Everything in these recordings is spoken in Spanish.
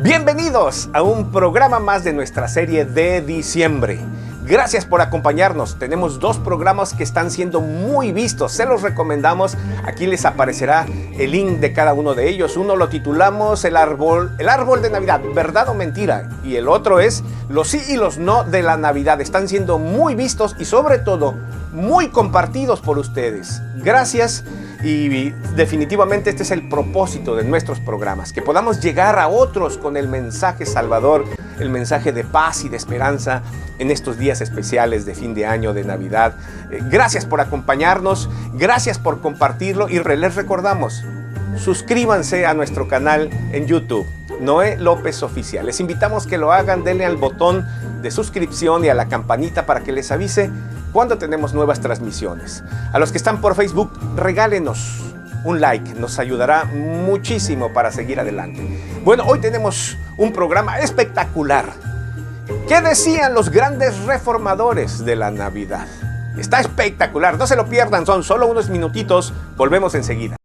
Bienvenidos a un programa más de nuestra serie de diciembre. Gracias por acompañarnos. Tenemos dos programas que están siendo muy vistos. Se los recomendamos. Aquí les aparecerá el link de cada uno de ellos. Uno lo titulamos el árbol de Navidad, ¿verdad o mentira? Y el otro es los sí y los no de la Navidad. Están siendo muy vistos y sobre todo muy compartidos por ustedes. Gracias. Y definitivamente este es el propósito de nuestros programas, que podamos llegar a otros con el mensaje salvador, el mensaje de paz y de esperanza en estos días especiales de fin de año, de Navidad. Gracias por acompañarnos, gracias por compartirlo y les recordamos, suscríbanse a nuestro canal en YouTube, Noé López Oficial. Les invitamos que lo hagan, denle al botón de suscripción y a la campanita para que les avise cuando tenemos nuevas transmisiones. A los que están por Facebook, regálenos un like, nos ayudará muchísimo para seguir adelante. Bueno, hoy tenemos un programa espectacular. ¿Qué decían los grandes reformadores de la Navidad? Está espectacular, no se lo pierdan, son solo unos minutitos, volvemos enseguida.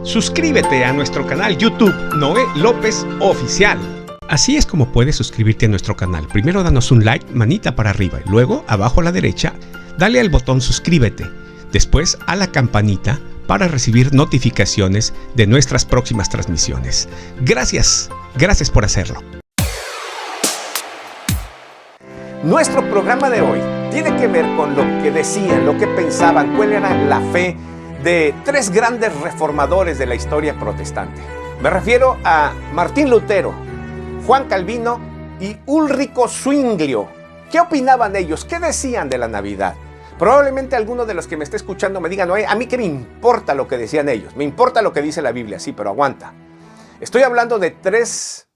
Suscríbete a nuestro canal YouTube Noé López Oficial. Así es como puedes suscribirte a nuestro canal. Primero danos un like, manita para arriba, y luego abajo a la derecha, dale al botón suscríbete. Después a la campanita para recibir notificaciones de nuestras próximas transmisiones. Gracias por hacerlo. Nuestro programa de hoy tiene que ver con lo que decían, lo que pensaban, cuál era la fe de tres grandes reformadores de la historia protestante. Me refiero a Martín Lutero, Juan Calvino y Ulrico Zwinglio. ¿Qué opinaban ellos? ¿Qué decían de la Navidad? Probablemente alguno de los que me esté escuchando me digan, oye, a mí qué me importa lo que decían ellos. Me importa lo que dice la Biblia, sí, pero aguanta. Estoy hablando de tres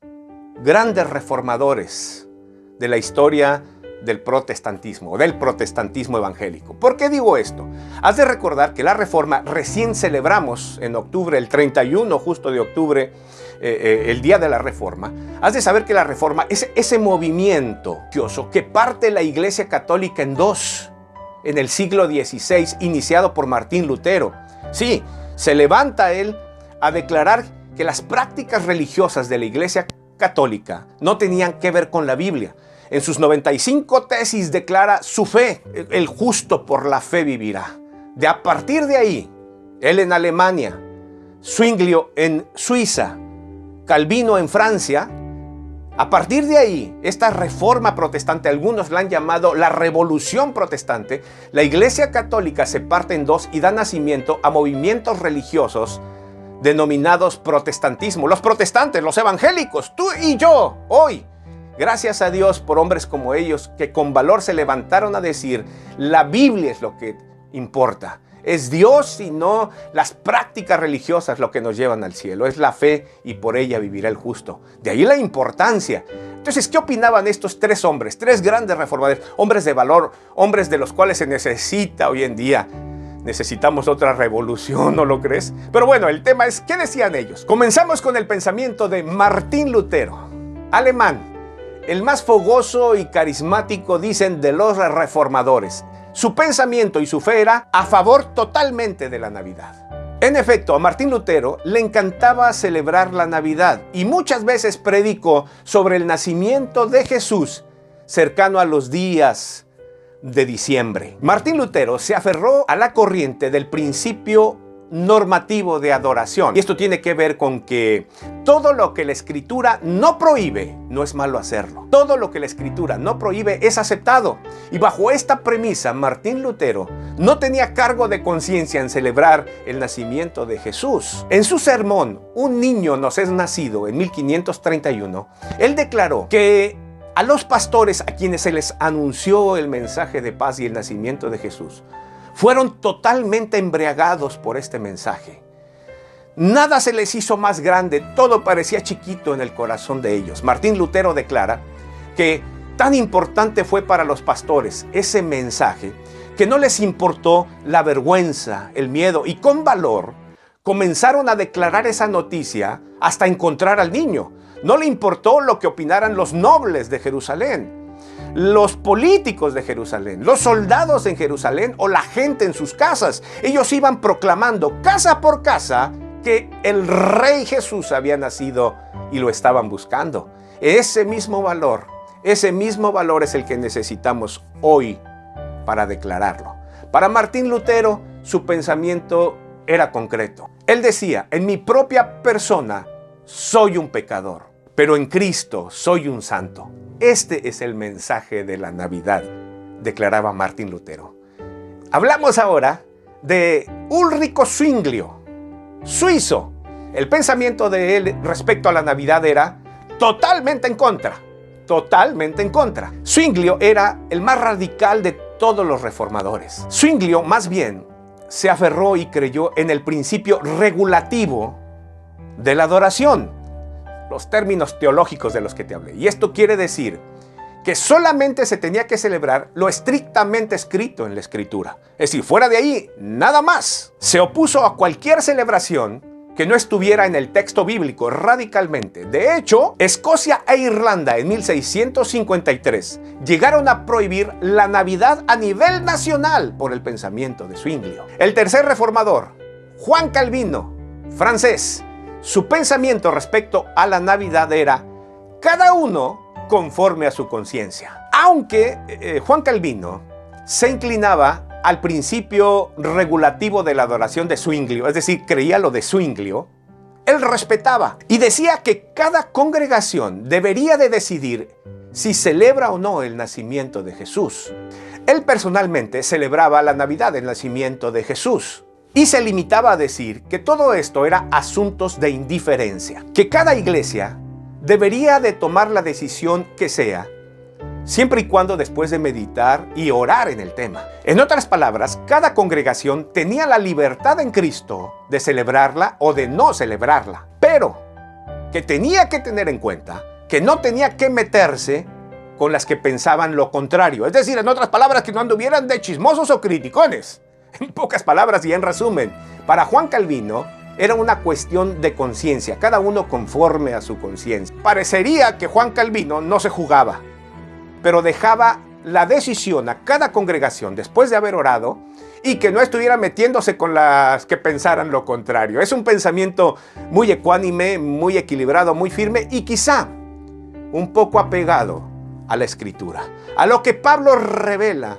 grandes reformadores de la historia del protestantismo o del protestantismo evangélico. ¿Por qué digo esto? Has de recordar que la Reforma recién celebramos en octubre, el 31 justo de octubre, el día de la Reforma. Has de saber que la Reforma es ese movimiento que parte la Iglesia Católica en dos en el siglo XVI, iniciado por Martín Lutero. Sí, se levanta él a declarar que las prácticas religiosas de la Iglesia Católica no tenían que ver con la Biblia. En sus 95 tesis declara su fe, el justo por la fe vivirá. A partir de ahí, él en Alemania, Zwinglio en Suiza, Calvino en Francia, a partir de ahí, esta reforma protestante, algunos la han llamado la revolución protestante, la Iglesia Católica se parte en dos y da nacimiento a movimientos religiosos denominados protestantismo. Los protestantes, los evangélicos, tú y yo, hoy. Gracias a Dios por hombres como ellos que con valor se levantaron a decir, la Biblia es lo que importa. Es Dios y no las prácticas religiosas lo que nos llevan al cielo. Es la fe y por ella vivirá el justo. De ahí la importancia. Entonces, ¿qué opinaban estos tres hombres? Tres grandes reformadores, hombres de valor, hombres de los cuales se necesita hoy en día. Necesitamos otra revolución, ¿no lo crees? Pero bueno, el tema es, ¿qué decían ellos? Comenzamos con el pensamiento de Martín Lutero, alemán. El más fogoso y carismático, dicen, de los reformadores. Su pensamiento y su fe era a favor totalmente de la Navidad. En efecto, a Martín Lutero le encantaba celebrar la Navidad y muchas veces predicó sobre el nacimiento de Jesús cercano a los días de diciembre. Martín Lutero se aferró a la corriente del principio normativo de adoración. Y esto tiene que ver con que todo lo que la Escritura no prohíbe, no es malo hacerlo. Todo lo que la Escritura no prohíbe es aceptado. Y bajo esta premisa, Martín Lutero no tenía cargo de conciencia en celebrar el nacimiento de Jesús. En su sermón, Un niño nos es nacido, en 1531, él declaró que a los pastores a quienes se les anunció el mensaje de paz y el nacimiento de Jesús, fueron totalmente embriagados por este mensaje. Nada se les hizo más grande, todo parecía chiquito en el corazón de ellos. Martín Lutero declara que tan importante fue para los pastores ese mensaje que no les importó la vergüenza, el miedo, y con valor comenzaron a declarar esa noticia hasta encontrar al niño. No le importó lo que opinaran los nobles de Jerusalén, los políticos de Jerusalén, los soldados en Jerusalén o la gente en sus casas. Ellos iban proclamando casa por casa porque el Rey Jesús había nacido y lo estaban buscando. Ese mismo valor es el que necesitamos hoy para declararlo. Para Martín Lutero, su pensamiento era concreto. Él decía, en mi propia persona soy un pecador, pero en Cristo soy un santo. Este es el mensaje de la Navidad, declaraba Martín Lutero. Hablamos ahora de Ulrico Zwinglio, suizo. El pensamiento de él respecto a la Navidad era totalmente en contra. Zwinglio era el más radical de todos los reformadores. Zwinglio, más bien, se aferró y creyó en el principio regulativo de la adoración, los términos teológicos de los que te hablé. Y esto quiere decir que solamente se tenía que celebrar lo estrictamente escrito en la Escritura. Es decir, fuera de ahí, nada más. Se opuso a cualquier celebración que no estuviera en el texto bíblico radicalmente. De hecho, Escocia e Irlanda en 1653 llegaron a prohibir la Navidad a nivel nacional por el pensamiento de Zwinglio. El tercer reformador, Juan Calvino, francés, su pensamiento respecto a la Navidad era cada uno conforme a su conciencia. Aunque Juan Calvino se inclinaba al principio regulativo de la adoración de Zwinglio, es decir, creía lo de Zwinglio, él respetaba y decía que cada congregación debería de decidir si celebra o no el nacimiento de Jesús. Él personalmente celebraba la Navidad, el nacimiento de Jesús, y se limitaba a decir que todo esto era asuntos de indiferencia, que cada iglesia debería de tomar la decisión que sea, siempre y cuando después de meditar y orar en el tema. En otras palabras, cada congregación tenía la libertad en Cristo de celebrarla o de no celebrarla, pero que tenía que tener en cuenta que no tenía que meterse con las que pensaban lo contrario. Es decir, en otras palabras, que no anduvieran de chismosos o criticones. En pocas palabras y en resumen, para Juan Calvino era una cuestión de conciencia, cada uno conforme a su conciencia. Parecería que Juan Calvino no se jugaba, pero dejaba la decisión a cada congregación después de haber orado y que no estuviera metiéndose con las que pensaran lo contrario. Es un pensamiento muy ecuánime, muy equilibrado, muy firme y quizá un poco apegado a la Escritura, a lo que Pablo revela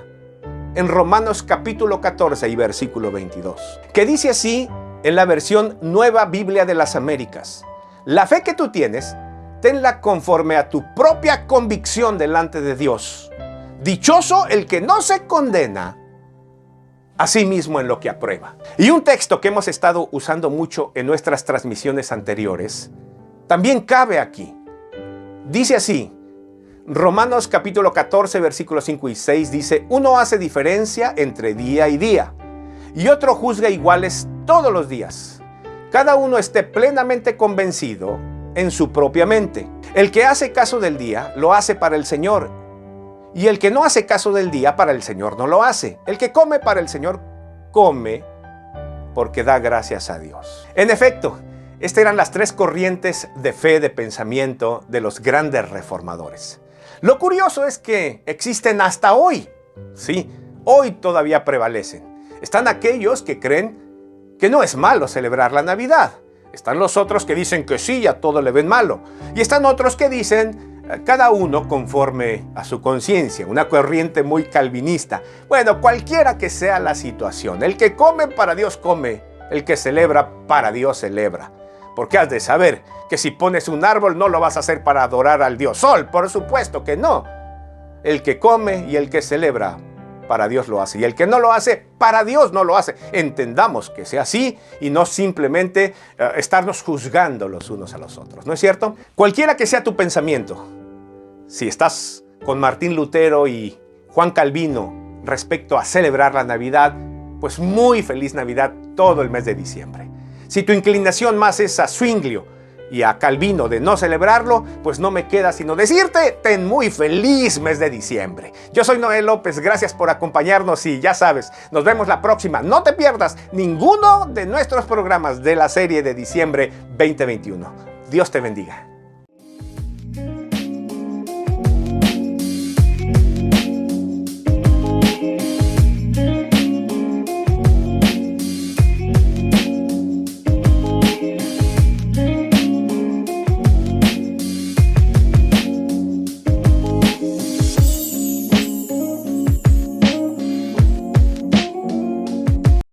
en Romanos capítulo 14 y versículo 22, que dice así en la versión Nueva Biblia de las Américas: la fe que tú tienes, tenla conforme a tu propia convicción delante de Dios. Dichoso el que no se condena a sí mismo en lo que aprueba. Y un texto que hemos estado usando mucho en nuestras transmisiones anteriores también cabe aquí. Dice así, Romanos capítulo 14, versículos 5 y 6 dice: uno hace diferencia entre día y día, y otro juzga iguales todos los días. Cada uno esté plenamente convencido en su propia mente. El que hace caso del día, lo hace para el Señor, y el que no hace caso del día, para el Señor no lo hace. El que come para el Señor, come porque da gracias a Dios. En efecto, estas eran las tres corrientes de fe, de pensamiento de los grandes reformadores. Lo curioso es que existen hasta hoy. Sí, hoy todavía prevalecen. Están aquellos que creen que no es malo celebrar la Navidad. Están los otros que dicen que sí, a todo le ven malo. Y están otros que dicen cada uno conforme a su conciencia, una corriente muy calvinista. Bueno, cualquiera que sea la situación, el que come para Dios come, el que celebra para Dios celebra. Porque has de saber que si pones un árbol no lo vas a hacer para adorar al dios Sol, por supuesto que no. El que come y el que celebra para Dios lo hace, y el que no lo hace, para Dios no lo hace. Entendamos que sea así y no simplemente estarnos juzgando los unos a los otros, ¿no es cierto? Cualquiera que sea tu pensamiento, si estás con Martín Lutero y Juan Calvino respecto a celebrar la Navidad, pues muy feliz Navidad todo el mes de diciembre. Si tu inclinación más es a Zwinglio y a Calvino de no celebrarlo, pues no me queda sino decirte, ten muy feliz mes de diciembre. Yo soy Noé López, gracias por acompañarnos y ya sabes, nos vemos la próxima. No te pierdas ninguno de nuestros programas de la serie de diciembre 2021. Dios te bendiga.